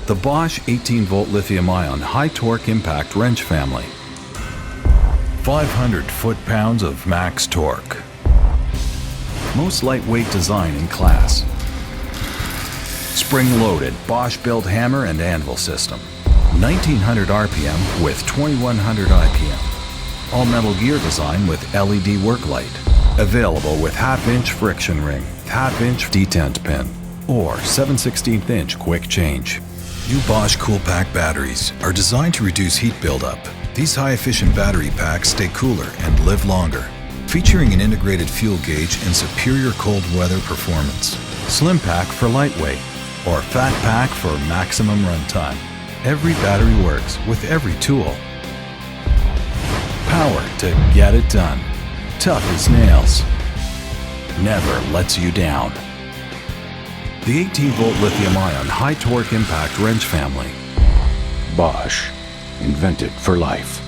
The Bosch 18-volt lithium-ion high-torque impact wrench family. 500 foot-pounds of max torque. Most lightweight design in class. Spring-loaded Bosch-built hammer and anvil system. 1900 RPM with 2100 IPM. All-metal gear design with LED work light. Available with half-inch friction ring, half-inch detent pin, or 7/16" quick change. New Bosch Cool-Pack batteries are designed to reduce heat buildup. These high-efficient battery packs stay cooler and live longer, featuring an integrated fuel gauge and superior cold weather performance. Slim pack for lightweight, or fat pack for maximum runtime. Every battery works with every tool. Power to get it done. Tough as nails. Never lets you down. The 18-volt lithium-ion high-torque impact wrench family. Bosch, invented for life.